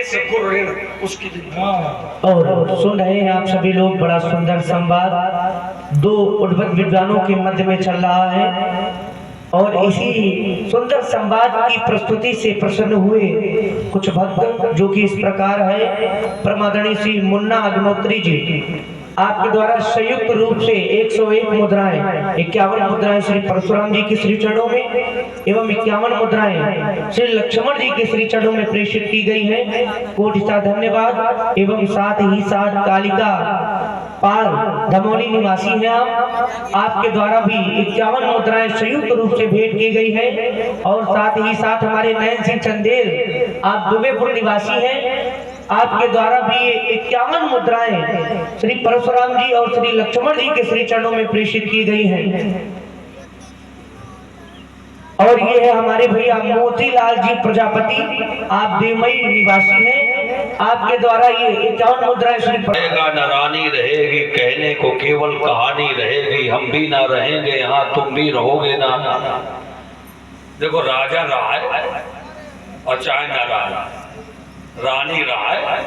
से गुरु ऋण उसकी। और सुन रहे हैं आप सभी लोग, बड़ा सुंदर संवाद दो उद्भट विद्वानों के मध्य में चल रहा है। और इसी सुंदर संवाद की प्रस्तुति से प्रसन्न हुए कुछ भक्त, जो कि इस प्रकार है। परमादरणीय श्री मुन्ना अग्नोत्री जी आपके द्वारा संयुक्त रूप से 101 मुद्राएं, 51 मुद्राएं श्री परशुराम जी के श्री चरणों में एवं 51 मुद्राएं श्री लक्ष्मण जी के श्री चरणों में प्रेषित की गई हैं। कोटि सा धन्यवाद। एवं साथ ही साथ कालिका पाल धमौली निवासी हैं आपके द्वारा भी 51 मुद्राएं संयुक्त रूप से भेंट की गई है। और साथ ही साथ हमारे नयन सिंह चंदेल आप दुबेपुर निवासी हैं, आपके द्वारा भी 51 मुद्राएं श्री परशुराम जी और श्री लक्ष्मण जी के श्री चरणों में प्रेषित की गई हैं। और ये है हमारे भैया मोतीलाल जी प्रजापति, आप देवमई निवासी हैं, आपके द्वारा ये 51 मुद्राएं श्री न रानी रहेगी, कहने को केवल कहानी रहेगी, हम भी ना रहेंगे यहाँ, तुम भी रहोगे ना। देखो, राजा रहा है और चाहे न रहा, रानी रहा है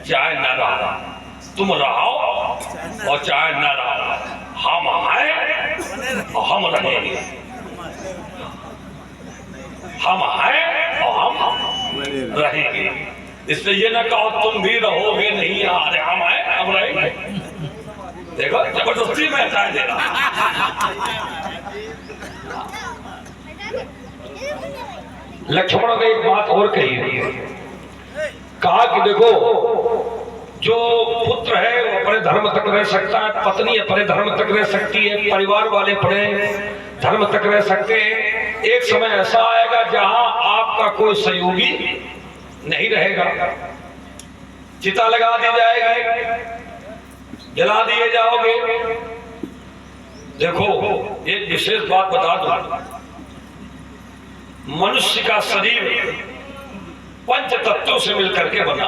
चाहे न रहा, तुम रहो और चाहे न रहो, हम हैं और हम रहेंगे, हम हैं और हम रहेंगे। इसलिए ये ना कहो तुम भी रहोगे नहीं, अरे हम हैं हम रहेंगे। देखो, जबरदस्ती में हटाए देना। लक्ष्मण ने एक बात और कही है, कहा कि देखो, जो पुत्र है वो अपने धर्म तक रह सकता है, पत्नी अपने धर्म तक रह सकती है, परिवार वाले अपने धर्म तक रह सकते हैं। एक समय ऐसा आएगा जहां आपका कोई सहयोगी नहीं रहेगा, चिता लगा दी जाएगी, जला दिए जाओगे। देखो, एक विशेष बात बता दूं, मनुष्य का शरीर पंच तत्वों से मिलकर के बना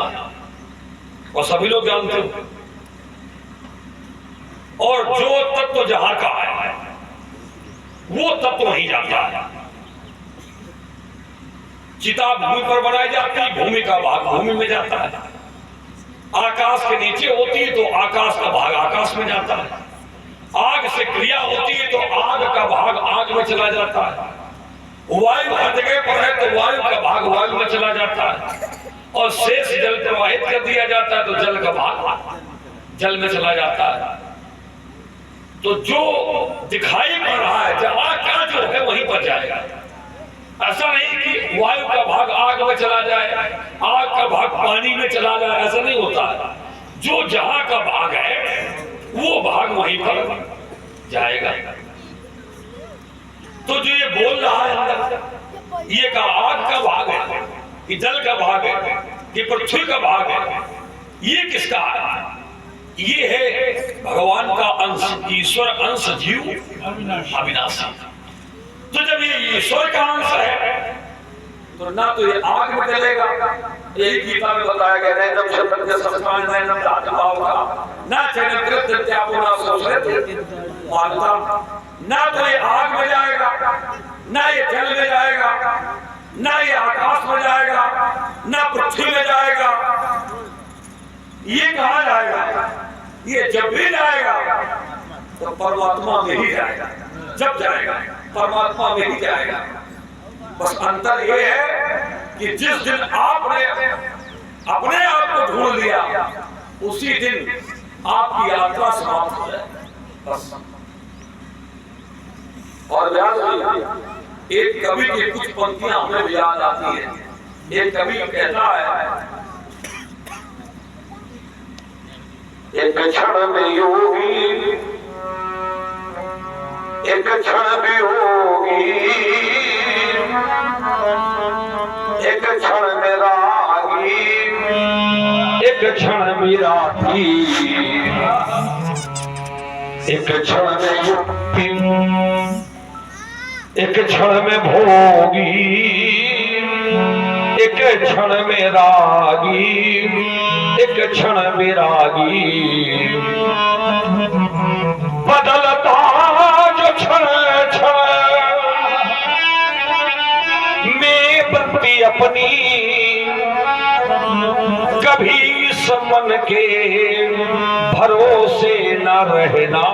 और सभी लोग जानते हो। और जो तत्व जहां का है वो तत्व वहीं जाता है। चिता भूमि पर बनाई जाती है, भूमि का भाग भूमि में जाता है। आकाश के नीचे होती है तो आकाश का भाग आकाश में जाता है। आग से क्रिया होती है तो आग का भाग आग में चला जाता है। वायु हर जगह पर है तो वायु का भाग वायु में चला जाता है। और शेष जल प्रवाहित कर दिया जाता है तो जल का भाग जल में चला जाता है। तो जो दिखाई पड़ रहा है, जहां का जो है वहीं पर जाएगा। ऐसा नहीं कि वायु का भाग आग में चला जाए, आग का भाग पानी में चला जाए, ऐसा नहीं होता है। जो जहां का भाग है वो भाग वहीं पर जाएगा। तो जो ये बोल रहा है अंदर, ये का आग का भाग है कि जल का भाग है कि पृथ्वी का भाग है, ये किसका है? ये है भगवान का अंश, ईश्वर अंश जीव अविनाशी। तो जब ये ईश्वर का अंश है तो ना तो ये आग में जलेगा, यही गीता में बताया गया है, जब शब्द संस्कार में नम राजभाव का ना चरित्र त्यागोना सोचते मानता, ना तो ये आग में जाएगा, ना ये जल में जाएगा, ना ये आकाश में जाएगा, ना पृथ्वी में जाएगा। ये कहां जाएगा? ये जब भी जाएगा तो परमात्मा में ही जाएगा। जब जाएगा परमात्मा में ही जाएगा। बस अंतर ये है कि जिस दिन आपने अपने आप को ढूंढ लिया उसी दिन आपकी यात्रा समाप्त हो जाए। बस। और व्यास जी, एक कवि की कुछ पंक्तियां हमें याद आती है। एक कवि कहता है, एक क्षण में योगी, एक क्षण में होगी, एक क्षण में रागी, एक क्षण में रागी, एक क्षण में युक्ति, एक क्षण में भोगी, एक क्षण में रागी, एक क्षण में रागी। बदलता जो क्षण क्षण में बत्ती अपनी, मन के भरोसे न रहना।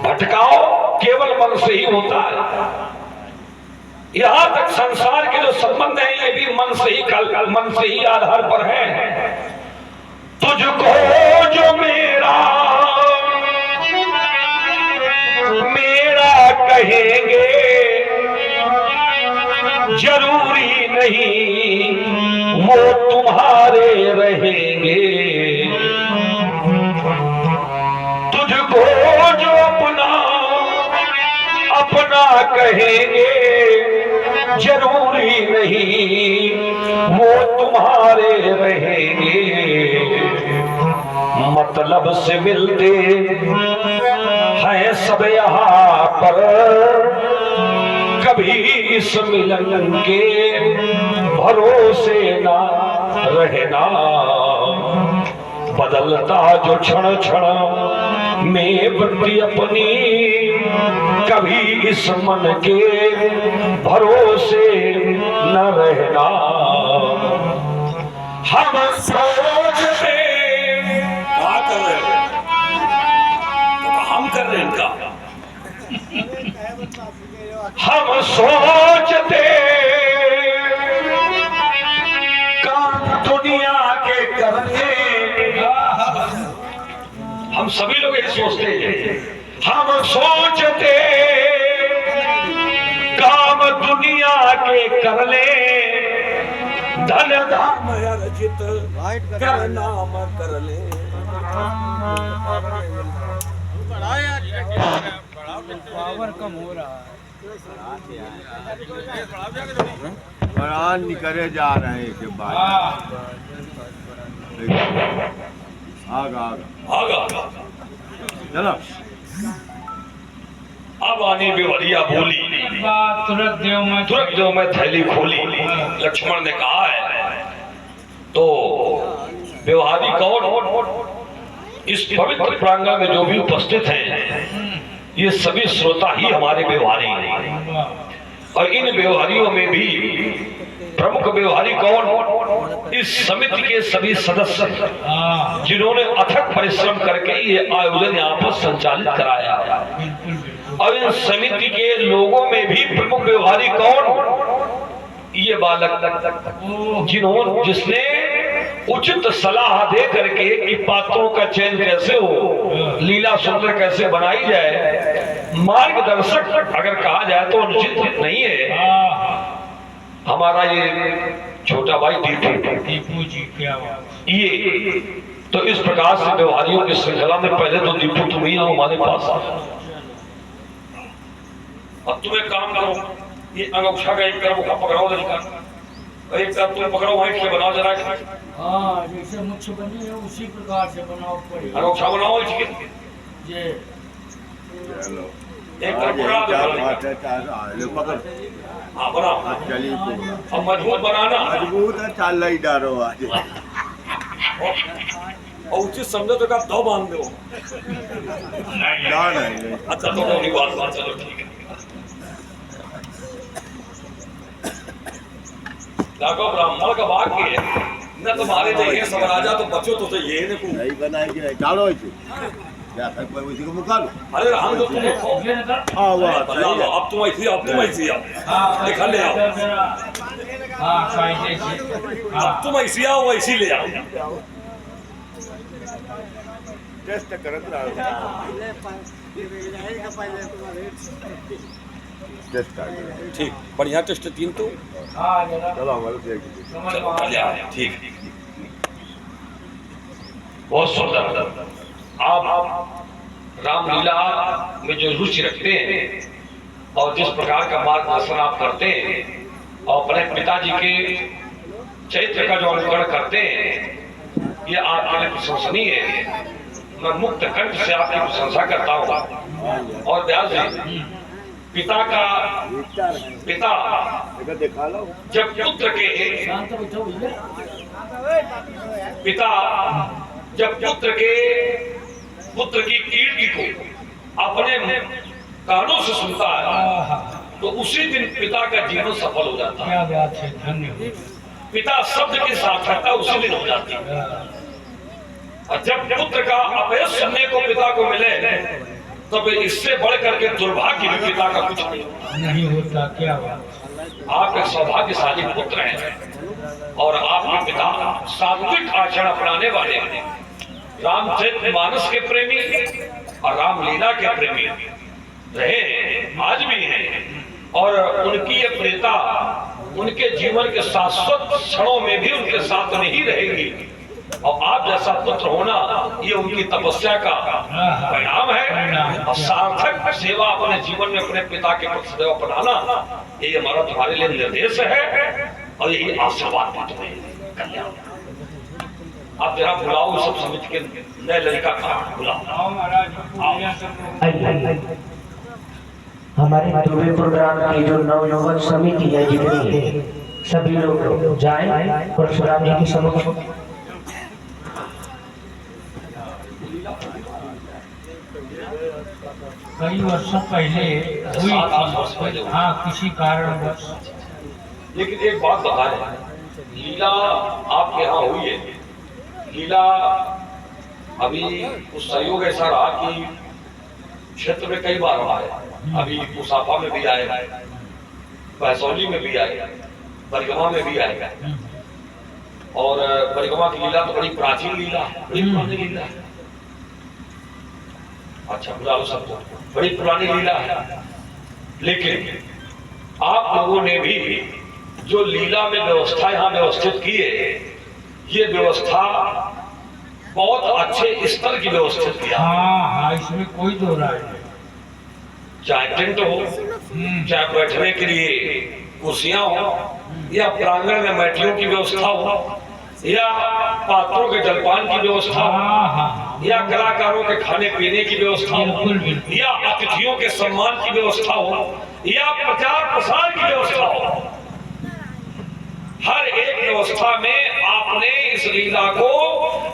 भटकाओ केवल मन से ही होता है। यहां तक संसार के जो संबंध है ये भी मन से ही आधार पर है। तुझको जो मेरा कहेंगे जरूरी नहीं वो तुम्हारे रहेंगे। तुझको जो अपना कहेंगे जरूरी नहीं वो तुम्हारे रहेंगे। मतलब से मिलते हैं सब यहाँ पर, कभी इस मिलन के भरोसे ना रहना। बदलता जो क्षण क्षण में वृत्ति अपनी, कभी इस मन के भरोसे न रहना। हम सोचते क्या कर रहे हो, तो हम कर रहे हैं इनका। हम सोचते काम दुनिया के करने, हम सभी लोग ये सोचते हैं। हम सोचते काम दुनिया के कर ले, धन धाम अर्जित कर नाम कर ले। पावर कम हो रहा है, बरान निकले जा रहे हैं के बाद। आगा चलो। अब आनी बेवरिया बोली, तुरंत देव में थैली खोली। लक्ष्मण ने कहा है तो व्यवहारी कौन, इस पवित्र प्रांगण में जो भी उपस्थित हैं ये सभी श्रोता ही हमारे व्यवहारी हैं। और इन व्यवहारियों में भी प्रमुख व्यवहारी कौन, इस समिति के सभी सदस्य जिन्होंने अथक परिश्रम करके ये आयोजन यहाँ पर संचालित कराया। और इन समिति के लोगों में भी प्रमुख व्यवहारी कौन, ये बालक जिसने उचित सलाह दे करके कि पात्रों का चयन कैसे हो, लीला सुंदर कैसे बनाई जाए, मार्गदर्शक अगर कहा जाए तो अनुचित नहीं है। हमारा ये छोटा भाई दीपू जी, क्या बात। ये तो इस प्रकार से व्यवहारियों की श्रृंखला में पहले तो दीपू तुम ही आओ हमारे पास। अब तुम एक काम करो, ये अंगूठा का एक तरफ पकड़ाओ लड़का, एक तरफ तुम पकड़ो, वहीं से बनाओ जरा। हाँ, जैसे मुझ बनी है उसी प्रकार से बनाओ पड़ेगा। अंगूठा बनाओ इसके, ये एक तरफ पकड़। हाँ बनाओ, चलिए अब मजबूत बनाना। मजबूत है, चाल ही डारो आज। और उचित समझो तो आप दो बांध दो। नहीं। अच्छा तो नहीं बात, चलो ठीक है। देखो ब्राह्मण का भाग्य न तुम्हारे चाहिए सब राजा तो बच्चों तो ये नहीं बनाएंगे, डालो इसे। क्या था कोई उसी को मुका लो। अरे हम तो तुम हाँ वाह, अब तुम ऐसी आओ, दिखा ले आओ। अब तुम ऐसी आओ वैसी ले आओ। टेस्ट करत रहो। टेस्ट कर। ठीक, बढ़िया टेस्ट 3 तो चलो हमारे देखिए। चलो बढ़िया, ठीक। बहुत सुंदर। आप रामलीला में जो रुचि रखते हैं और जिस प्रकार का मार्गदर्शन आप करते हैं और अपने पिताजी के चरित्र का जो अनुकरण करते हैं, ये आपके लिए प्रशंसनीय है। मैं मुक्त कंठ से आपकी प्रशंसा करता हूँ। और व्यास जी, पिता दिखा लो। जब पुत्र की कीर्ति को अपने कानों से सुनता है तो उसी दिन पिता का जीवन सफल हो जाता है। क्या बात है, धन्यवाद। पिता शब्द की सार्थकता उसी दिन हो जाती है। और जब पुत्र का अपयश सुनने को पिता को मिले तो फिर इससे बढ़ करके दुर्भाग्य भी पिता का कुछ नहीं होता। क्या बात। आप एक सौभाग्यशाली पुत्र हैं और आपके पिता सात्विक आचरण अपनाने वाले रामचरितमानस के प्रेमी और रामलीला के प्रेमी रहे, आज भी हैं। और उनकी ये प्रियता उनके जीवन के शाश्वत क्षणों में भी उनके साथ नहीं रहेगी। और आप जैसा पुत्र होना ये उनकी तपस्या का परिणाम है। और सार्थक सेवा अपने जीवन में अपने पिता के प्रति सदैव अपनाना ये हमारा तुम्हारे लिए निर्देश है और यही आशीर्वाद भी तुम्हें कल्याण। आप जरा बुलाओ सब समिति के नए लड़का का बुलाओ। हमारे पूरे प्रोग्राम की जो नवयुवक समिति है जितनी है सभी लोग जाएं परशुराम जी के समक्ष। कई वर्षों पहले हुई थी, हाँ किसी कारणवश। लेकिन एक बात बताएं, लीला आपके यहाँ हुई है। लीला अभी उस सहयोग ऐसा रहा कि क्षेत्र में कई बार आए। अभी मुसाफा में भी आए, बैसौली में भी आए, परिक्रमा में भी आए। और परिक्रमा की लीला तो बड़ी प्राचीन लीला, बड़ी पुरानी लीला है। अच्छा बुला लो सबको, बड़ी पुरानी लीला है। लेकिन आप लोगों ने भी जो लीला में व्यवस्था यहाँ व्यवस्थित की है, ये व्यवस्था बहुत अच्छे स्तर की व्यवस्थित किया। हाँ, इसमें कोई दो राय नहीं। चाहे टेंट हो, चाहे बैठने के लिए कुर्सियां हो, या प्रांगण में मैटियों की व्यवस्था हो, या पात्रों के जलपान की व्यवस्था हो, या कलाकारों के खाने पीने की व्यवस्था हो, या अतिथियों के सम्मान की व्यवस्था हो, या प्रचार प्रसार की व्यवस्था हो, हर एक व्यवस्था में आपने इस लीला को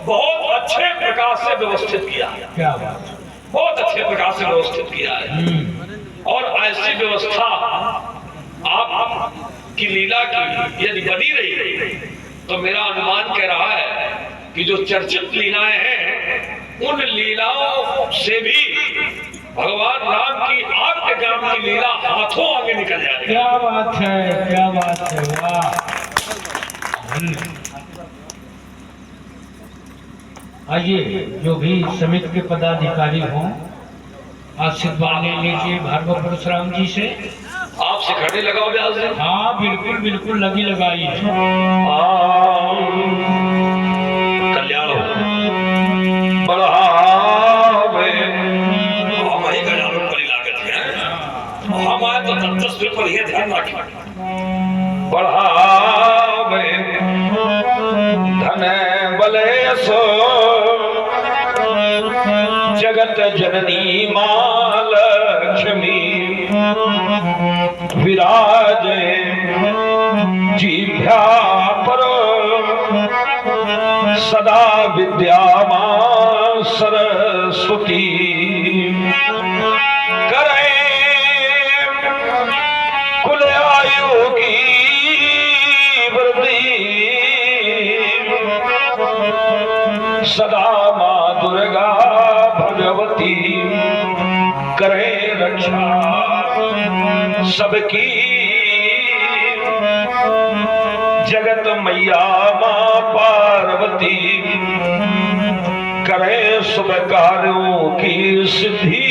बहुत अच्छे प्रकार से व्यवस्थित किया। क्या बात। बहुत अच्छे प्रकार से व्यवस्थित किया है। और ऐसी व्यवस्था आप की लीला की यदि बनी रही तो मेरा अनुमान कह रहा है कि जो चर्चित लीलाएं हैं उन लीलाओं से भी भगवान राम की आपके ग्राम की लीला हाथों आगे निकल जाएगी। क्या बात है, क्या बात है, वाह। आइए जो भी समिति के पदाधिकारी हों आशीर्वाद ले लीजिए भार्गव परशुराम जी से। आपसे खड़े लगाओ ब्याज जी। हाँ बिल्कुल बिल्कुल, लगी लगाई है। कल्याण हो बढ़ावे हमारी कल्याणों पर लागत है। हम आए तो तत्व पर यह ध्यान रखें। बढ़ावे धन बले सो जगत जननी मां लक्ष्मी विराजे जीभ्या पर सदा विद्या मां सरस्वती करे कुल आयु की वृद्धि सदा मां दुर्गा भगवती करे रक्षा सबकी जगत मैया मां पार्वती करे शुभ कार्यों की सिद्धि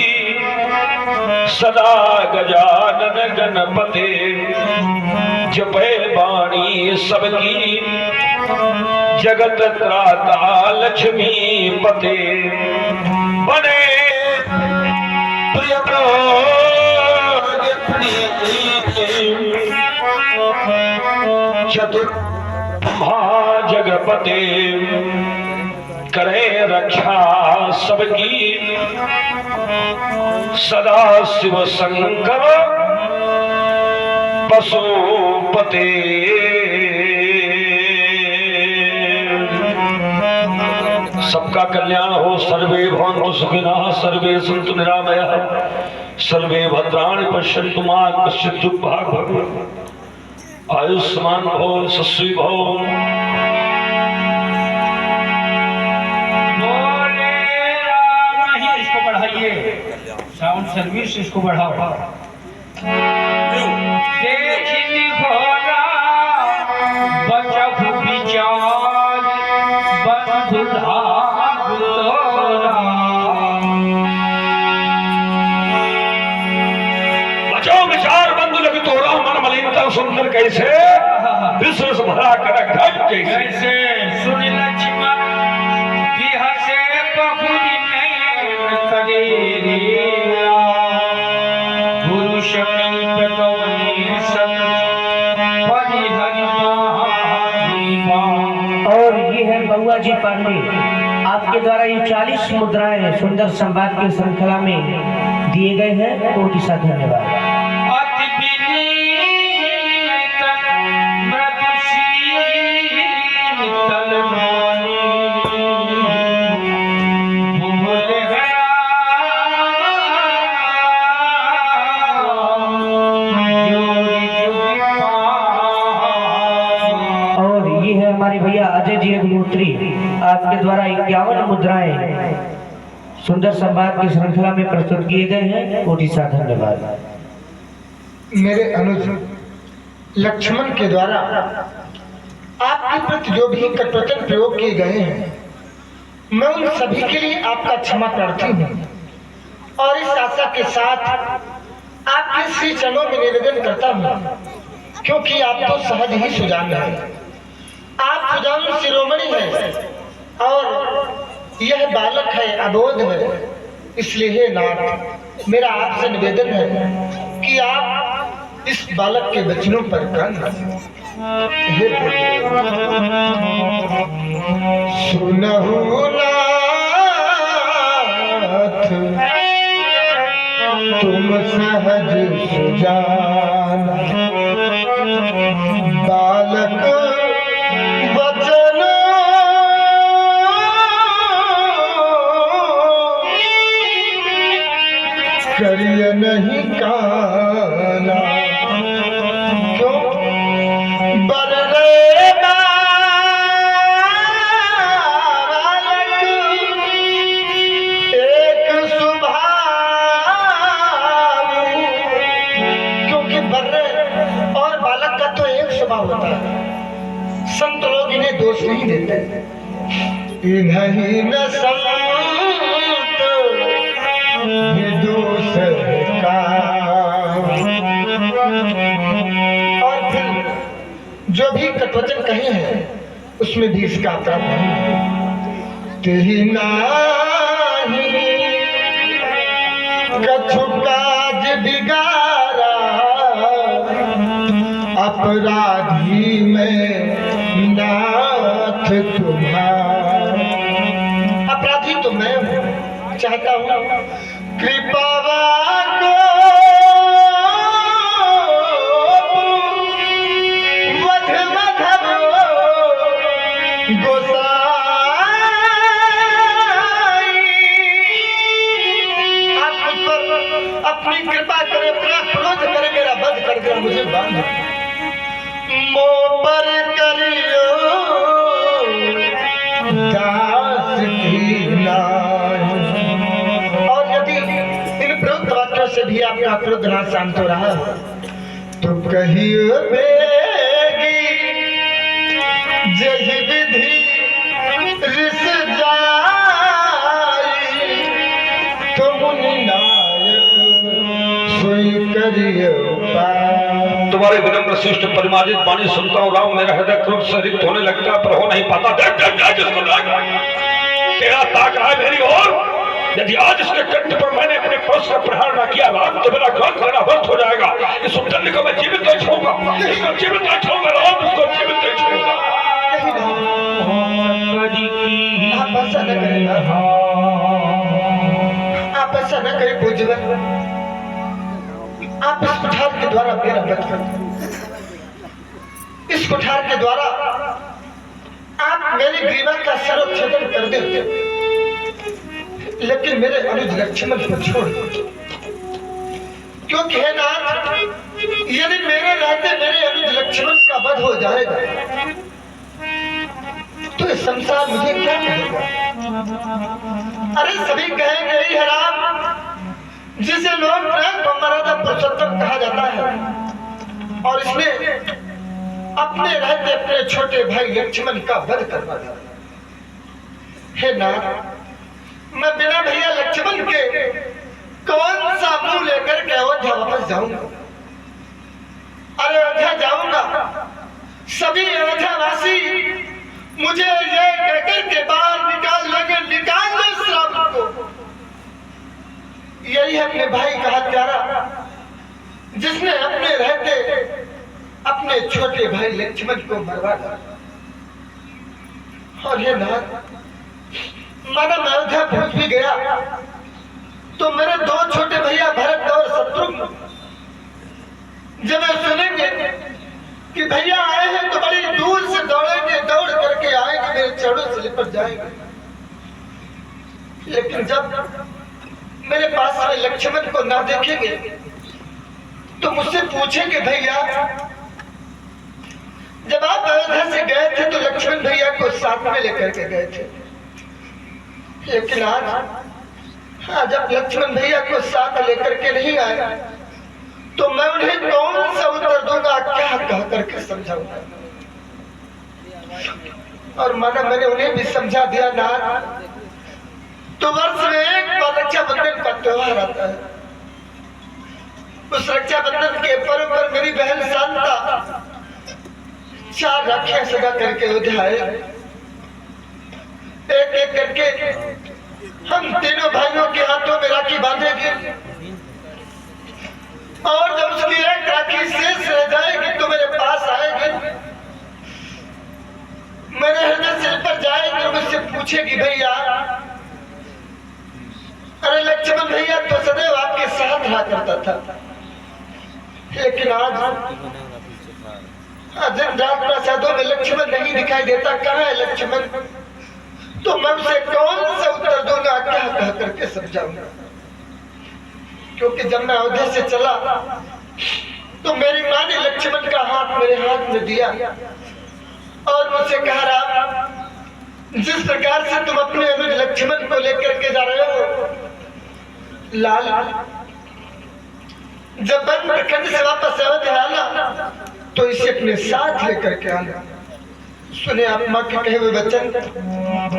सदा गजानन गणपते जपे वाणी सबकी जगत त्राता लक्ष्मी पते बने चतुर महाजगपते करे रक्षा सबकी सदा शिव शंकर पशुपते सबका कल्याण हो। सर्वे भवन्तु सुखिनः सर्वे सन्तु निरामयाः सर्वे भद्राणि पश्यन्तु मा कश्चित् दुःखभाग् भवेत्। आयुष्मान भव शस्वी भव। इसको बढ़ाइए, साउंड सर्विस इसको बढ़ाओ। देखी भोला बचहु विचार बंधु धाम तोरा। बचो विचार बंधु लग तोरा, मन मलिनता सुंदर कैसे, विश्व से भरा कर घट कैसे। सुन लक्ष्मण बिहसे बहुरी नैन करे रे, गुरु समीप कवि सब परिहरि महादेवा। और ये है बउआ जी पांडे, आपके द्वारा ये 40 मुद्राएं सुंदर संवाद की श्रृंखला में दिए गए हैं। कोटि सा धन्यवाद। अति विनीत मृदुशील तलवारी, भूल गया जोरी जुग पार। और ये है हमारे भैया अजय जी अग्निहोत्री, आपके द्वारा 51 मुद्राएं सुंदर संवाद की श्रृंखला में प्रस्तुत किए गए हैं। कोटि सा धन्यवाद। मेरे अनुज लक्ष्मण के द्वारा आपके प्रति जो भी कटवचन प्रयोग किए गए हैं, मैं उन सभी के लिए आपका क्षमा प्रार्थी हूँ और इस आशा के साथ आपके श्री चरणों में निवेदन करता हूँ, क्योंकि आप तो सहज ही सुजान है, आप सुजान शिरोमणि है और यह बालक है अबोध है। इसलिए हे नाथ, मेरा आपसे निवेदन है कि आप इस बालक के वचनों पर कान रखें। हे सुनहु नाथ तुम सहज सुजान, बालक वचन करिय नहीं काना, क्यों बररे बालक एक स्वभाव, क्योंकि बर्रे और बालक का तो एक स्वभाव होता है। संत लोग इन्हें दोष नहीं देते, इन्हीं न संत का। और फिर जो भी कटवचन कहे हैं उसमें भी इसका अपराध नहीं। तेहि नाही कछु काज बिगाड़ा, अपराधी में नाथ तुम्हारा। अपराधी तो मैं हूँ, चाहता हूँ कृपा को वध मधव गोसाई, आप मुझ पर अपनी कृपा करे, अपना क्रोध करे, मेरा वध करके मुझे बांध मोह पर करियो दास की नाई। से भी आपका क्रोध ना शांत हो रहा तो कहियो बेगी जही विधि रिस जाई, तो मुनि नायक सोई करियो पार। तुम्हारे विनम्र शिष्ट परिमार्जित वाणी सुनता हूँ राम, मेरा हृदय क्रोध से रिक्त होने लगता पर हो नहीं पाता। देख जिसको तेरा ताक रहा है मेरी ओर, यदि आज इसके कंठ पर मैंने अपने परस का प्रहार न किया राम, तो मेरा क्रोध करना व्यर्थ हो जाएगा। इस उद्दंड को मैं जीवित नहीं छोड़ूंगा, इसको जीवित नहीं छोड़ूंगा राम, इसको जीवित नहीं छोड़ूंगा। आप ऐसा न करें, आप ऐसा न करें पूज्यवर, आप इस कुठार के द्वारा मेरा वध कर, इस कुठार के द्वारा आप मेरी ग्रीवा का सर्वच्छेदन कर देते, लेकिन मेरे अनुज लक्ष्मण को छोड़, क्योंकि है नाथ यदि मेरे रहते मेरे अनुज लक्ष्मण का वध हो जाएगा तो इस संसार मुझे क्या कहेगा? अरे सभी कहेंगे ही हराम, जिसे लोग प्रेम को मर्यादा पुरुषोत्तम कहा जाता है, और इसने अपने रहते अपने छोटे भाई लक्ष्मण का वध करवा दिया। हे नाथ, मैं बिना भैया लक्ष्मण के कौन सा मुंह लेकर के अयोध्या वापस जाऊंगा? अयोध्या जाऊंगा, सभी अयोध्यावासी मुझे ये कहकर के बाहर निकाल लेंगे, निकाल दो श्रावण को। यही है अपने भाई का हत्यारा, जिसने अपने रहते अपने छोटे भाई लक्ष्मण को मरवा दिया। और ये नाथ, माना मैं अयोध्या पहुंच भी गया तो मेरे दो छोटे भैया भरत और शत्रुघ्न जब सुनेंगे कि भैया आए हैं तो बड़ी दूर से दौड़ेंगे, दौड़ करके आएंगे, मेरे चरणों से लिपट जाएंगे। लेकिन जब मेरे पास में लक्ष्मण को ना देखेंगे तो मुझसे पूछेंगे भैया जब आप अयोध्या से गए थे तो लक्ष्मण भैया को साथ में लेकर के गए थे, लेकिन आज जब लक्ष्मण भैया को साथ लेकर के नहीं आए तो मैं उन्हें कौन सा उत्तर दूंगा, क्या कह करके समझाऊंगा? और माना मैंने उन्हें भी समझा दिया ना, तो वर्ष में एक बार रक्षाबंधन का त्योहार आता है। उस रक्षाबंधन के पर्व पर मेरी बहन शांता 4 राखियां सगा करके उठाए, एक एक करके हम तीनों भाइयों के हाथों में राखी बांधेंगे, और जब उसकी एक राखी शेष रह जाएगी तो मेरे पास आएगी, मेरे हृदय सिर पर जाएगी और मुझसे पूछेगी भैया, अरे लक्ष्मण भैया तो सदैव आपके साथ रहा करता था, लेकिन आज रात प्रासादों में लक्ष्मण नहीं दिखाई देता, कहाँ है लक्ष्मण? तो मैं उसे कौन सा उत्तर दूंगा, क्या कह करके समझाऊंगा? क्योंकि जब मैं अयोध्या से चला तो मेरी माँ ने लक्ष्मण का हाथ मेरे हाथ में दिया और मुझसे कहा, राम, जिस प्रकार से तुम अपने अनुज लक्ष्मण को लेकर के जा रहे हो, लाल जब वन प्रखंड से वापस अयोध्या आना तो इसे अपने साथ लेकर के आना। सुने आप माँ के कहे हुए वचन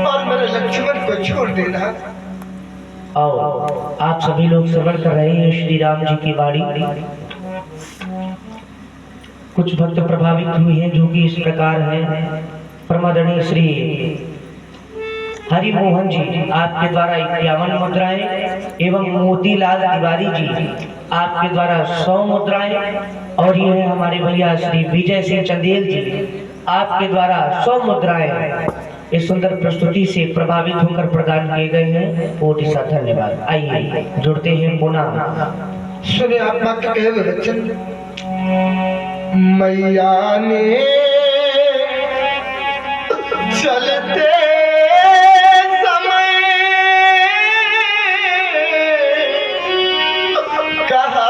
और मेरे लक्ष्मण को छोड़ देना। आओ आप सभी लोग श्रवण कर रहे हैं श्री राम जी की वाणी। कुछ भक्त प्रभावित हुए हैं जो कि इस प्रकार है। परमादरणीय श्री हरि मोहन जी आपके द्वारा 51 मुद्राएं एवं मोतीलाल तिवारी जी आपके द्वारा 100 मुद्राएं, और ये है हमारे भैया श्री विजय सिंह चंदेल जी आपके द्वारा 100 मुद्राएं इस सुंदर प्रस्तुति से प्रभावित होकर प्रदान किए गए हैं। कोटि सा धन्यवाद। आइए जुड़ते हैं पुनः। सुने आप माँ के कहे हुए वचन। मैया ने चलते समय कहा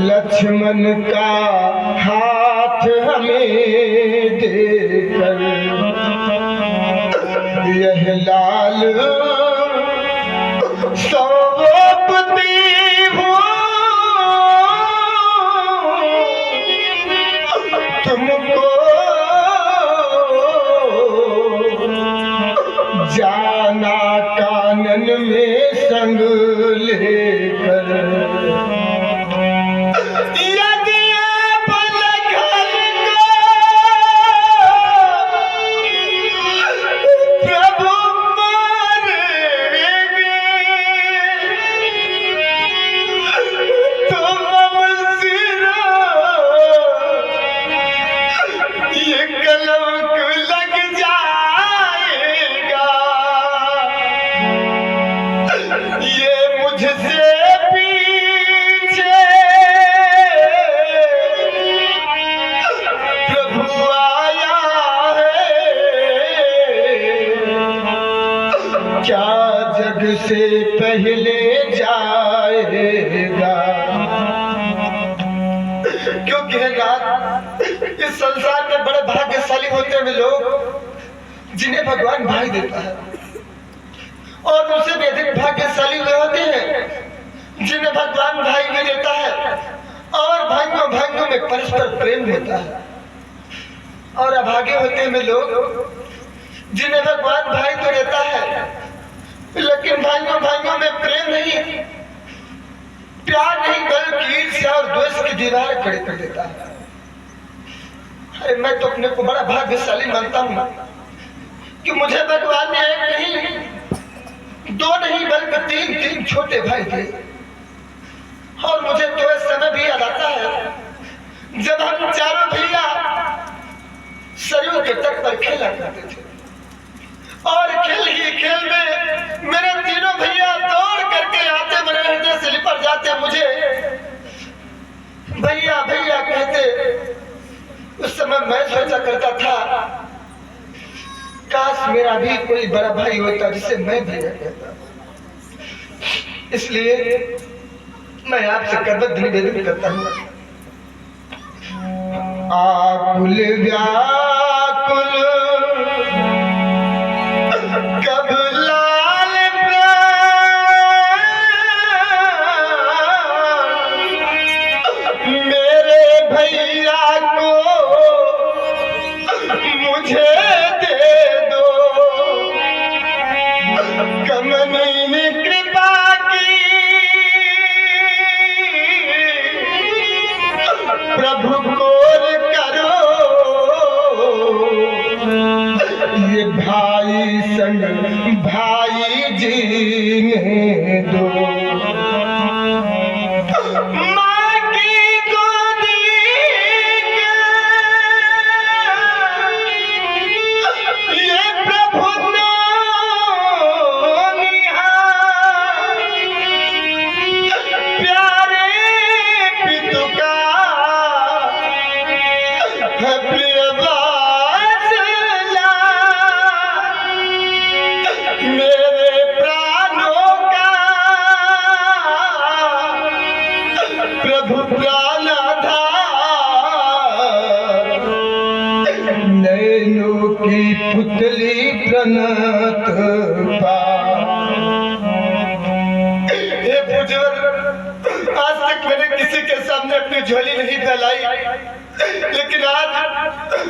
लक्ष्मण का हाथ हमें देकर यह लाल सौंपती हूँ तुमको, जाना कानन में संग लेकर। मुझसे पहले जाएगा। क्योंकि है नाथ, इस संसार में बड़े भाग्यशाली होते हैं वे लोग जिन्हें भगवान भाई देता है, और उनसे भी अधिक भाग्यशाली वे होते हैं जिन्हें भगवान भाई भी देता है, और भाइयों भाइयों में परस्पर प्रेम होता है। और अभागे होते हैं वे लोग जिन्हें भगवान भाई तो देता है, लेकिन भाइयों भाइयों में प्रेम नहीं, प्यार नहीं, बल्कि ईर्ष्या और द्वेष की दीवार खड़ी कर देता है। अरे मैं तो अपने को बड़ा भाग्यशाली मानता हूँ कि मुझे भगवान ने एक नहीं, दो नहीं, बल्कि तीन छोटे भाई थे। और मुझे तो इस समय भी याद आता है जब हम चारों भैया सरयू के तट पर खेला करते थे, और खेल ही खेल में मेरे तीनों भैया दौड़ करके आते, मेरे हृदय से लिपट जाते, मुझे भैया भैया कहते। उस समय मैं सोचा करता था, काश मेरा भी कोई बड़ा भाई होता जिसे मैं भैया कहता। इसलिए मैं आपसे करबद्ध निवेदन करता हूँ, आकुल व्याकुल कब लाल मेरे भैया को मुझे दे दो, कमनी ने कृपा की प्रभु कोर करो, ये भाई संग भाई जीने दो। माँ की गोदी के ये प्रभु निहार, प्यारे पितु का है प्रिय वात्सल्य, मेरे प्राणों का प्रभु प्राणाधार, नैनों की पुतली प्रणत पा। हे पुजवर, आज तक मैंने किसी के सामने अपनी झोली नहीं फैलाई, लेकिन आज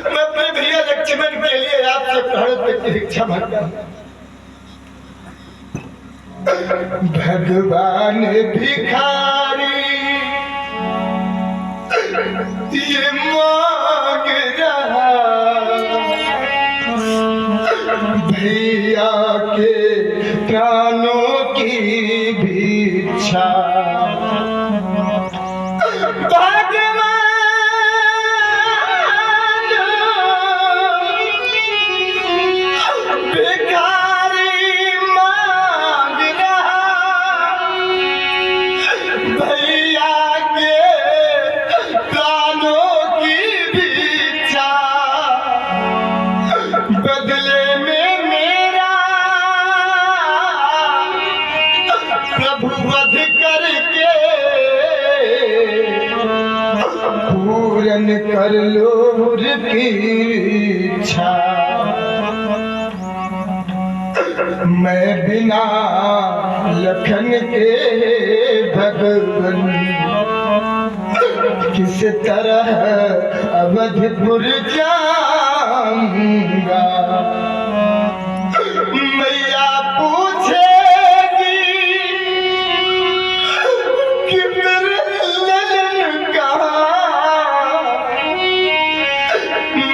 मैं अपने भैया लक्ष्मण के लिए आपसे प्रार्थना की इच्छा मांगता हूँ। भगवान भिखारी ये मांग रहा, भैया के प्राणों की भिक्षा। पूरन कर लो की इच्छा, मैं बिना लखन के भगवन किस तरह अवधपुर जाऊंगा। मैया पूछेगी कि मेरे ललन कहाँ,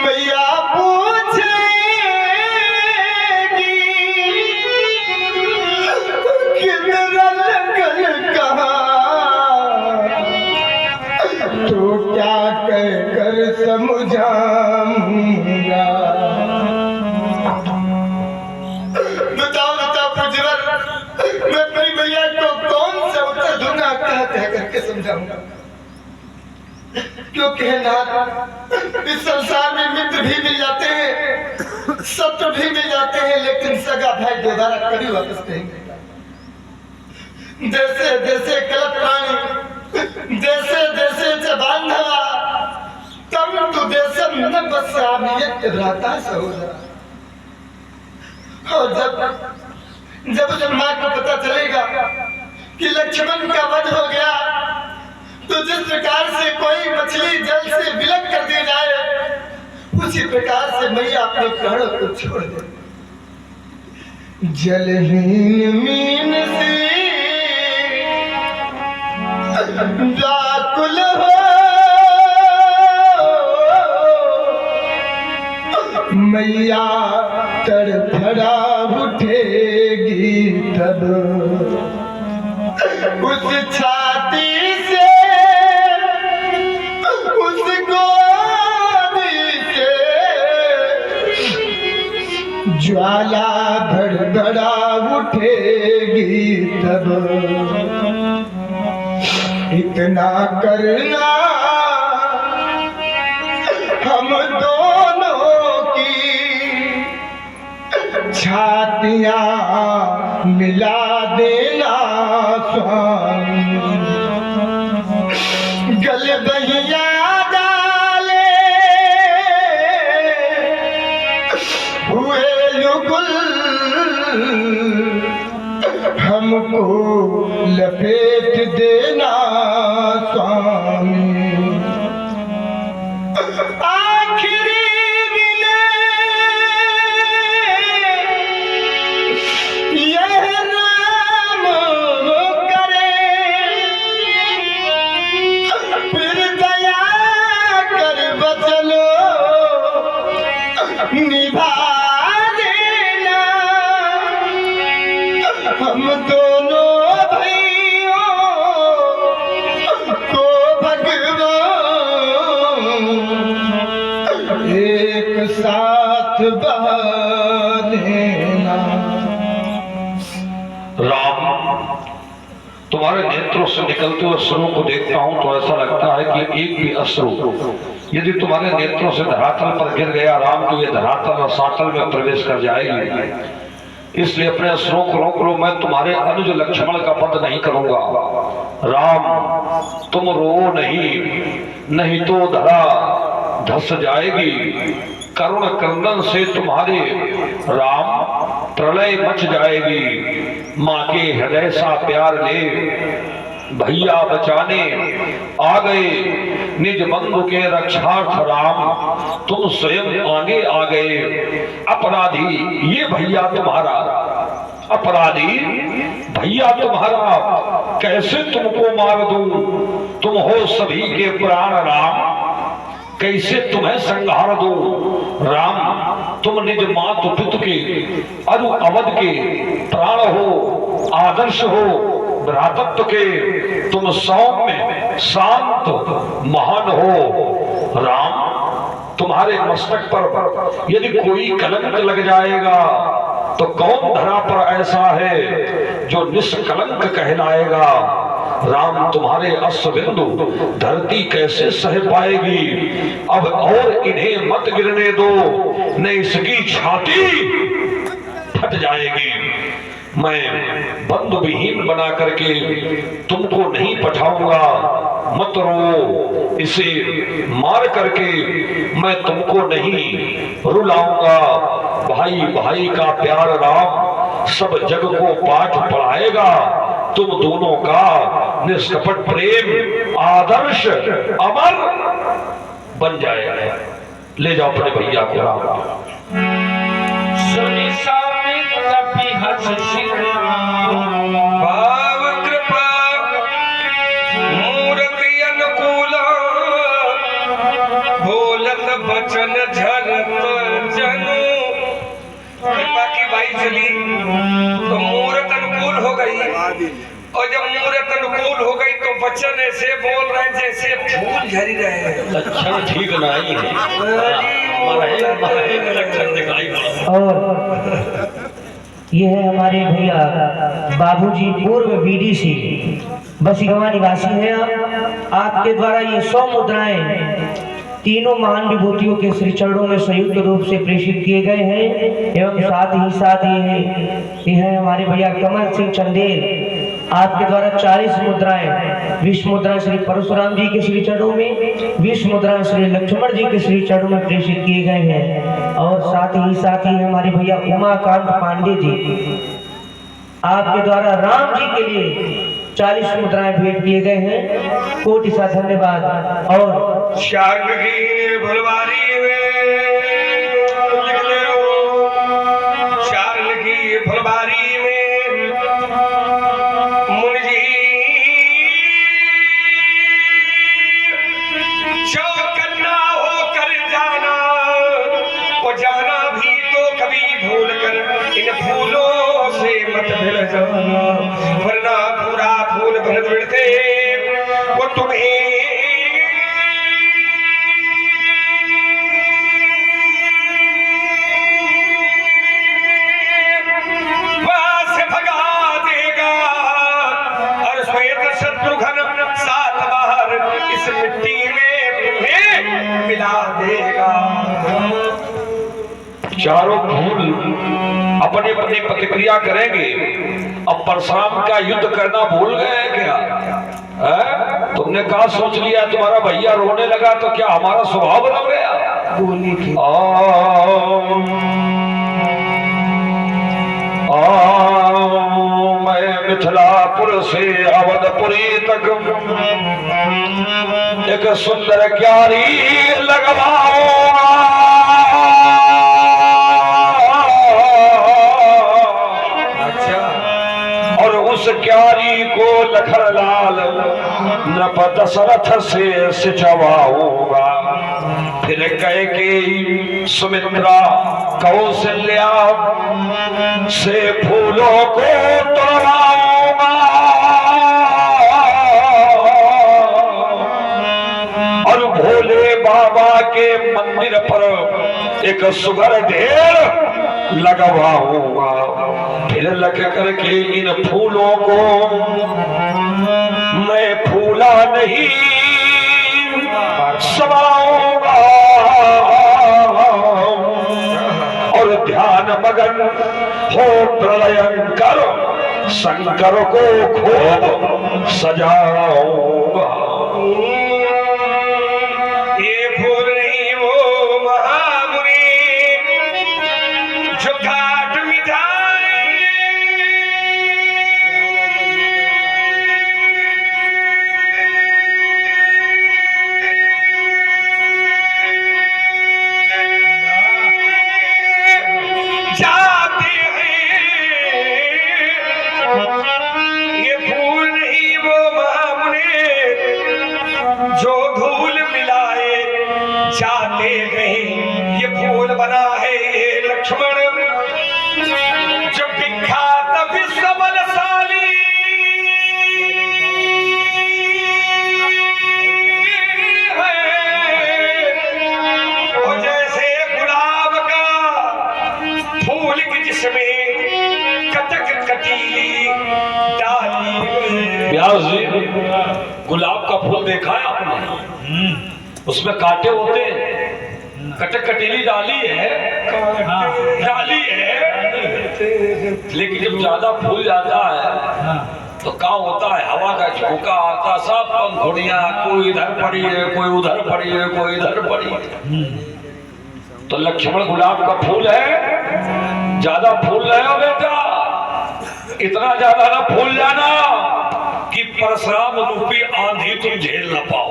मैया पूछेगी कि मेरा ललन कहाँ, तो क्या कहकर समझाऊंगा। बताओ पुजवर, मैं अपनी भैया को कौन सा उत्तर दूंगा, कह करके समझाऊंगा। क्योंकि है नाथ, इस संसार में मित्र भी मिल जाते हैं, शत्रु भी मिल जाते हैं, लेकिन सगा भाई दोबारा कभी वापस नहीं मिलता। जैसे जैसे कलप प्राणी जैसे जैसे जबान धवा तम तु देशम न बसामियत रहता सहोदरा। और जब उस माँ को पता चलेगा कि लक्ष्मण का वध हो गया तो जिस प्रकार से कोई मछली जल से विलग कर दी जाए उसी प्रकार से मैया अपने प्राणों को छोड़ दे। जलहीन मीन सी व्याकुल हो मैया तड़फड़ा उठेगी तब उस छाती से उस गोदी से ज्वाला भड़बड़ा उठेगी तब। इतना करना हम दोनों की छातियां मिला देना स्वामी। गल बहिया डाले हुए युगल हमको लपेट देना स्वामी। आखिरी मिले यह नाम करे फिर दया कर बचलो निभा देना। हम दोनों भाइयों को भगवान एक साथ बहाना। राम, तुम्हारे नेत्रों से निकलते हुए अश्रुओं को देखता हूं तो ऐसा लगता है कि एक भी अश्रु यदि तुम्हारे नेत्रों से धरातल पर गिर गया राम तो ये धरातल रसातल में प्रवेश कर जाएगी। इसलिए अपने अश्रुओं को रोक लो। मैं तुम्हारे अनुज लक्ष्मण का वध नहीं करूंगा। राम, तुम रो नहीं तो धरा धस जाएगी। करुण क्रंदन से तुम्हारे राम प्रलय मच जाएगी। माँ के हृदय सा प्यार ले भैया बचाने आ गए निज बंधु के रक्षार्थ राम। तुम स्वयं आगे आ गए। अपराधी ये भैया तुम्हारा, अपराधी भैया तुम्हारा कैसे तुमको मार दूं। तुम हो सभी के प्राण राम, कैसे तुम्हें संहार दूं। राम, तुम निज मातु पितु के अरु अवध के प्राण हो, आदर्श हो भ्रातृत्व के। तुम सौम्य शांत महान हो। राम, तुम्हारे मस्तक पर यदि कोई कलंक लग जाएगा तो कौन धरा पर ऐसा है जो निष्कलंक कहलाएगा। राम, तुम्हारे अश्वबिंदु धरती कैसे सह पाएगी। अब और इन्हें मत गिरने दो, न इसकी छाती फट जाएगी। मैं बंधु विहीन बना करके तुमको नहीं पठाऊंगा। मत रो, इसे मार करके मैं तुमको नहीं रुलाऊंगा। भाई भाई का प्यार राम सब जग को पाठ पढ़ाएगा। तुम दोनों का निष्कपट प्रेम आदर्श अमर बन जाएगा। ले जाओ अपने भैया को राम। भाव कृपा मूर्ति अनुकूल बोलत बचन झरत जनु। कृपा की बाई चली तो मूर्त अनुकूल हो गई, और जब मूर्त अनुकूल हो गई तो बच्चन ऐसे बोल रहे हैं जैसे फूल झरी रहे हैं। लक्षण ठीक नहीं लक्षण दिखाई पड़ा। और ये है हमारे भैया बाबूजी पूर्व बीडीसी बसीगवा निवासी हैं। आपके द्वारा ये 100 मुद्राएं तीनों महान विभूतियों के श्री चरणों में संयुक्त रूप से प्रेषित किए गए हैं। एवं साथ ही ये है हमारे भैया कमल सिंह चंदेल आपके द्वारा 40 मुद्राएं, 20 मुद्राएं श्री परशुराम जी के श्री चरणों में, 20 मुद्राएं श्री लक्ष्मण जी के श्री चरणों में प्रेषित किए गए हैं। और साथ ही हमारे भैया उमाकांत पांडे जी आपके द्वारा राम जी के लिए 40 मुद्राएं भेंट किए गए हैं। कोटि सा धन्यवाद। और शार्ग की फुलवारी में लिखते हो, शार्ग की फुलवारी में मुनि जी चौकन्ना होकर जाना, वो जाना भी तो कभी भूल कर इन फूलों से मत मिल जाना, वरना पूरा फूल भर बिड़ते वो तुम्हें वहां से भगा देगा और श्वेत शत्रुघ्न 7 बार इस मिट्टी में तुम्हें मिला देगा। चारों फूल अपने अपने प्रतिक्रिया करेंगे। अब परशुराम का युद्ध करना भूल गए हैं क्या? तुमने कहा सोच लिया तुम्हारा भैया रोने लगा तो क्या हमारा स्वभाव बदल गया? मैं मिथिलापुर से अवधपुरी तक एक सुंदर क्यारी लगवाऊंगा, उस क्यारी को लखनलाल नृप दशरथ से सिंचवाऊंगा। फिर कैकेयी, सुमित्रा, कौशल्या से फूलों को तोड़वाऊंगा और भोले बाबा के मंदिर पर एक सुगर ढेर लगवाऊंगा। फिर लख करके इन फूलों को मैं फूला नहीं समाऊंगा और ध्यान मगन हो प्रलयंकर शंकर को खूब सजाऊंगा। ये फूल नहीं वो महामुनि जो घाट मिटाए, जाते हैं। ये फूल नहीं वो महामुनि जो धूल मिलाए जाते हैं। ये फूल बना है ये लक्ष्मण जो विख्यात विश्व बलशाली है। और जैसे गुलाब का फूल की जिसमें कटक कटीली डाली है। व्यास जी, गुलाब का फूल देखा है आपने? उसमें कांटे होते हैं, कटक कटीली डाली है, डाली है, लेकिन जब ज्यादा फूल जाता है तो क्या होता है? हवा का झोंका आता, सब पंखुड़ियां कोई इधर पड़ी है, कोई उधर पड़ी है, कोई इधर पड़ी है। तो लक्ष्मण गुलाब का फूल है, ज्यादा फूल रहे हो बेटा, इतना ज्यादा ना फूल जाना कि परशुराम रूपी आंधी तुम झेल न पाओ।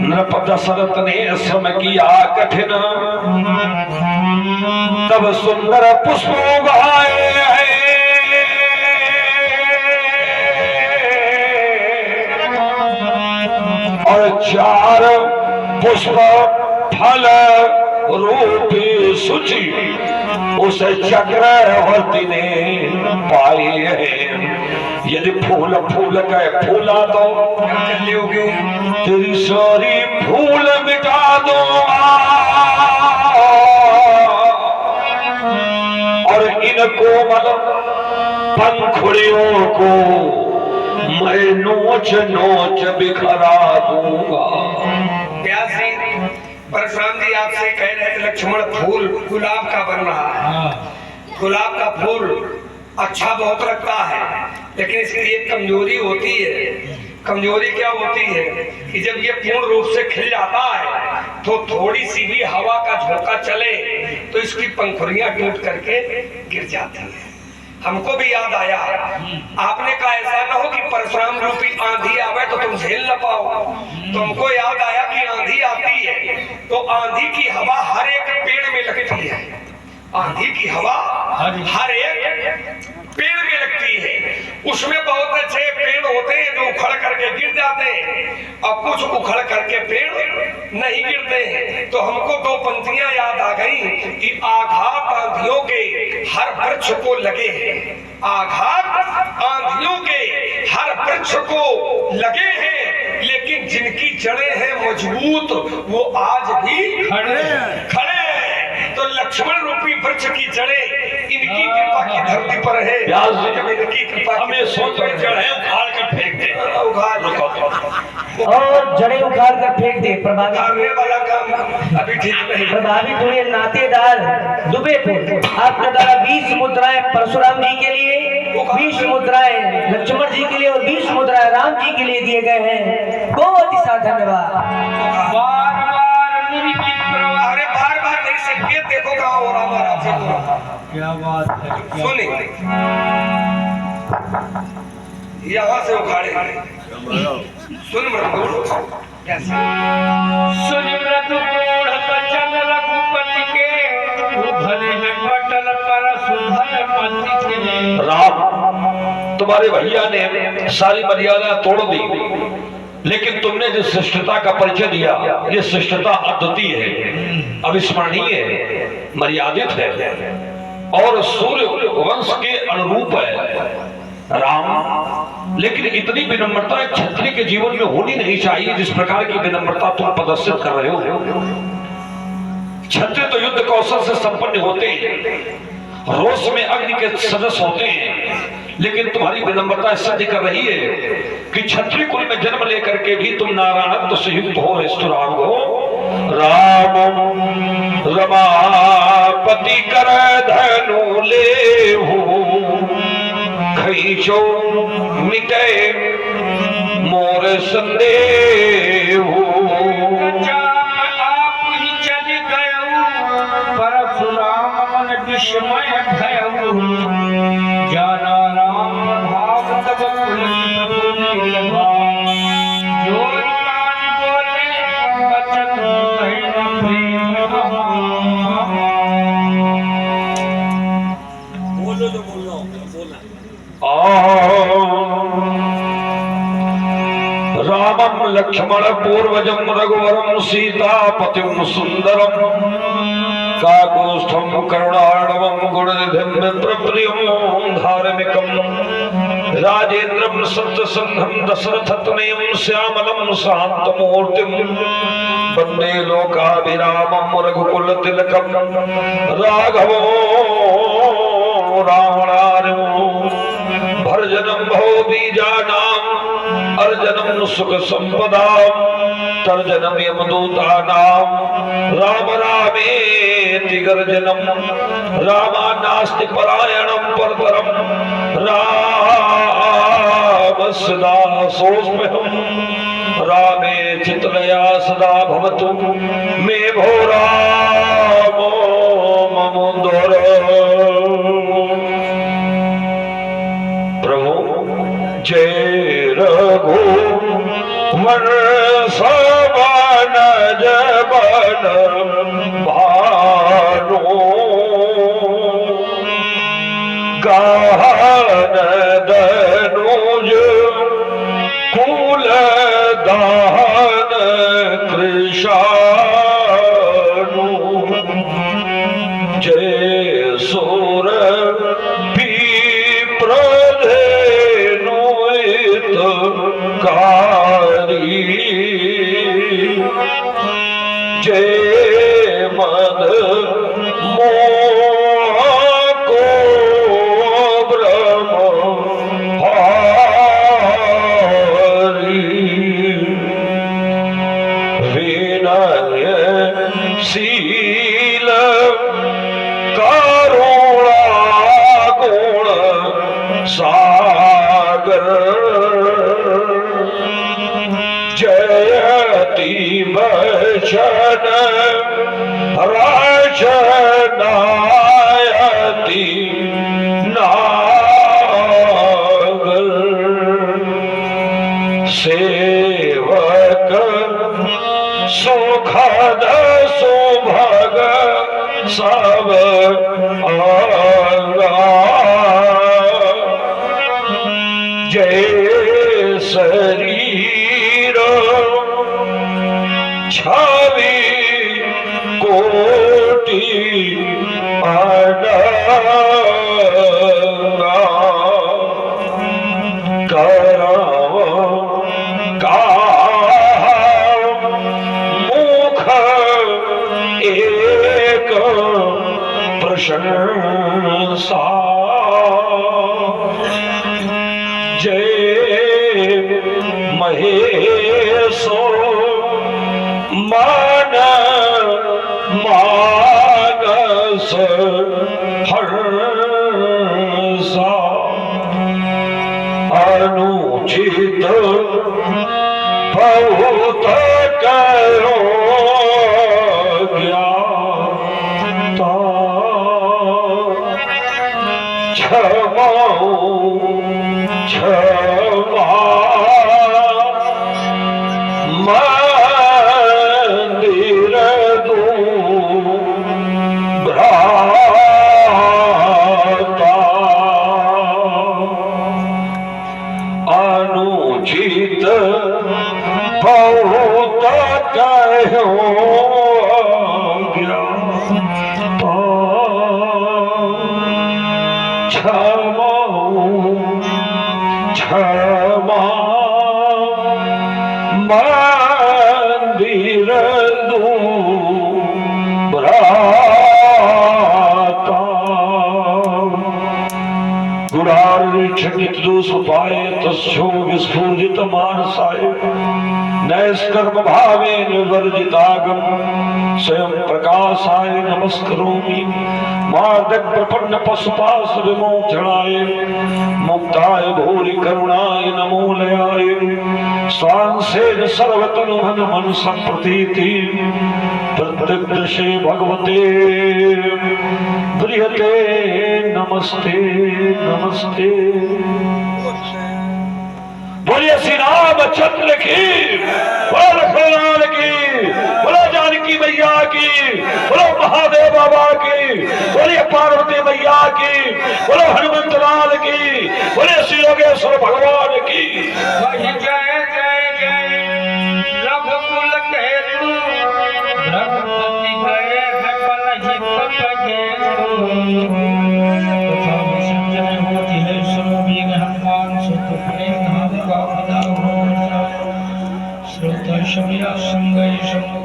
नृप दशरथ ने श्रम किया कठिन, तब सुंदर पुष्प उगाए हैं। और 4 पुष्प फल रूपी शुचि उस चक्रवर्ती ने पाए हैं। यदि फूल फूल के फूला तो तेरी सारी फूल मिटा दूंगा और इन कोमल पंखुड़ियों को मैं नोच नोच बिखरा दूंगा। व्यास जी, परशुराम जी आपसे कह रहे थे लक्ष्मण फूल गुलाब का बन रहा है। हाँ, गुलाब का फूल अच्छा बहुत लगता है, लेकिन इसकी एक कमजोरी होती है। कमजोरी क्या होती है कि जब ये पूर्ण रूप से खिल जाता है तो थोड़ी सी भी हवा का झोंका चले तो इसकी पंखुड़ियां टूट करके गिर जाती है। हमको भी याद आया, आपने कहा ऐसा ना हो कि परशुराम रूपी आंधी आवे तो तुम झेल न पाओ। तो हमको याद आया कि आंधी आती है तो आंधी की हवा हर एक पेड़ में लगती है। आंधी की हवा हर एक पेड़ में लगती है। उसमें बहुत अच्छे पेड़ होते हैं जो उखड़ करके गिर जाते हैं और कुछ उखड़ करके पेड़ नहीं गिरते हैं। तो हमको दो पंक्तियां याद आ गई कि आघात आंधियों के हर वृक्ष को लगे हैं। आघात आंधियों के हर वृक्ष को लगे हैं, लेकिन जिनकी जड़ें हैं मजबूत वो आज भी खड़े हैं। तो लक्ष्मण रूपी वृक्ष की जड़ें इनकी कृपा की धरती पर है। जब इनकी कृपा हमें सोच में जड़ें उखाड़ कर फेंक दे, और जड़े उखाड़ कर फेंक दे। प्रभावित वाला काम अभी ठीक नहीं। प्रभावित हुए नातेदार दुबे को आपके द्वारा 20 मुद्राएं परशुराम जी के लिए, 20 मुद्राएं लक्ष्मण जी के लिए और 20 मुद्राएं राम जी के लिए दिए गए हैं। बहुत ही सारा धन्यवाद। अरे बार बार नहीं संकेत देखो कहाँ हो रहा हमारा। क्या बात है, क्या सुनिए, यहाँ से उखाड़े। सुन मृदुल कैसे सुन मृदुल बचन रघुपति के, वो भले में पटल परशुधर पति के। राम, तुम्हारे भैया ने सारी मर्यादा तोड़ दी, लेकिन तुमने जिस शिष्टता का परिचय दिया, ये शिष्टता अद्वितीय है, अविस्मरणीय है, मर्यादित है और सूर्य वंश के अनुरूप है। राम, लेकिन इतनी विनम्रता एक क्षत्रिय के जीवन में होनी नहीं चाहिए जिस प्रकार की विनम्रता तुम प्रदर्शित कर रहे हो। क्षत्रिय तो युद्ध कौशल से संपन्न होते हैं, रोष में अग्नि के सदस्य होते हैं, लेकिन तुम्हारी विनम्रता सिद्ध कर रही है कि क्षत्रिय कुल में जन्म लेकर के भी तुम नारायणत्व से युक्त हो। राम हो। राम रमापति कर धनु ले हो, खींचो मिटे मोर संदेह। आप ही चल गए परशुराम मन विस्मय भयऊ, जाना राम भाव तब पुलकित भाव। जो प्राण बोले बचन कहे न प्रेम रामं लक्ष्मण पूर्वजं रघुवरं सीतापतिं सुंदरं, काकुस्थं करुणार्णवं गुणनिधिं विप्रप्रियं धार्मिकं, राजेन्द्रं सत्यसन्धं दशरथतनयं श्यामलं शान्तमूर्तिं, वन्दे लोकाभिरामं रघुकुलतिलकं, राघवो रावणार्यो भर्जनं भवो बीजानां, अर्जनं सुख संपदा, तर्जनं यमदूतानां, राम रामेति गर्जनं, रामानास्ति परायणं परतरं, राम सदा सोऽस्म्यहं, रामे चित्तलया सदा भवतु मे भो रामो ममोदर। प्रभु जय रघुवर सवन जबन भानो, गहन दनुज कुल दहन कृशानु, जय सुर कारी, जय मद मोह को ब्रह्म हारी, विनय शील वचनायति नागर सेवक सुखद सुभग सब आगा जय शरीर छवि कोटि अनगा करव मुख एक प्रशंसा जय महेशो मन मानस हर्षा अनुचित बहुत करो ज्ञाता क्षमा क्षमा मंदिर भ्राता अनुचित बहुत कहो ज्ञाता क्षमा क्षमा मंदिर भ्राता गुणार्षित दोष पाए तस्यो विस्फूर्जित मानसाय नैष्कर्म भावे निर्वर्जितागम स्वयं प्रकाशाय नमस्करोमि मार्दक प्रपन्न पशुपाश विमोचनाय मुक्ताय भूरि करुणाय नमोलयाय स्वांसेन सर्वतनु मन संप्रतीति प्रत्यक्षे भगवते प्रियते नमस्ते नमस्ते। बोलिए श्री रामचंद्र की, बोलो लक्ष्मण की, बोलो जानकी मैया की, बोलो महादेव बाबा की, बोलिए पार्वती मैया की, बोलो हनुमंत लाल की, बोलिए श्री योगेश्वर भगवान की। वही जय जय जय रघुकुल केतु रघुपति गए है पलहित पजेतु तथा विसर्जन होती है सुरवीर हनुमान सुत प्रेम धाम का बदा हो श्रोता शम्या संगय शम्य